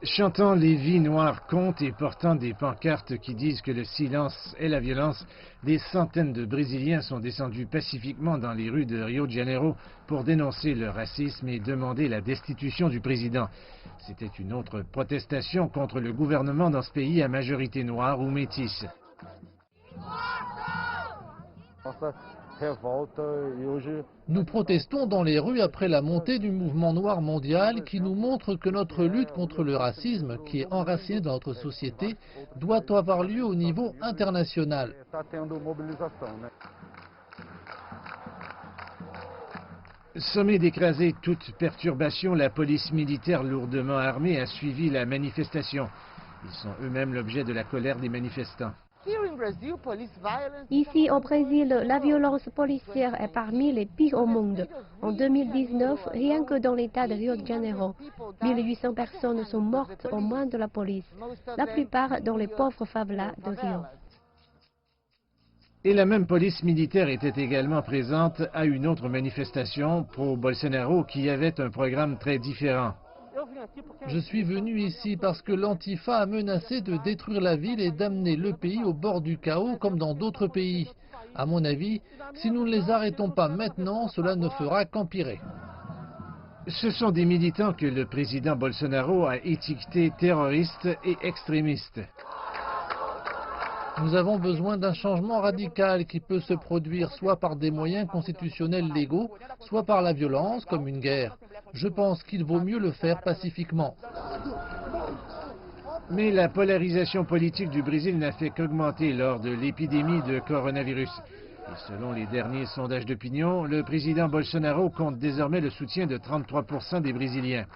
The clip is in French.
Chantant les vies noires comptent et portant des pancartes qui disent que le silence est la violence, des centaines de Brésiliens sont descendus pacifiquement dans les rues de Rio de Janeiro pour dénoncer le racisme et demander la destitution du président. C'était une autre protestation contre le gouvernement dans ce pays à majorité noire ou métisse. Nous protestons dans les rues après la montée du mouvement noir mondial qui nous montre que notre lutte contre le racisme, qui est enraciné dans notre société, doit avoir lieu au niveau international. Sommée d'écraser toute perturbation, la police militaire lourdement armée a suivi la manifestation. Ils sont eux-mêmes l'objet de la colère des manifestants. Ici au Brésil, la violence policière est parmi les pires au monde. En 2019, rien que dans l'état de Rio de Janeiro, 1800 personnes sont mortes aux mains de la police, la plupart dans les pauvres favelas de Rio. Et la même police militaire était également présente à une autre manifestation pro-Bolsonaro qui avait un programme très différent. Je suis venu ici parce que l'Antifa a menacé de détruire la ville et d'amener le pays au bord du chaos comme dans d'autres pays. À mon avis, si nous ne les arrêtons pas maintenant, cela ne fera qu'empirer. Ce sont des militants que le président Bolsonaro a étiquetés terroristes et extrémistes. Nous avons besoin d'un changement radical qui peut se produire soit par des moyens constitutionnels légaux, soit par la violence, comme une guerre. Je pense qu'il vaut mieux le faire pacifiquement. Mais la polarisation politique du Brésil n'a fait qu'augmenter lors de l'épidémie de coronavirus. Et selon les derniers sondages d'opinion, le président Bolsonaro compte désormais le soutien de 33% des Brésiliens.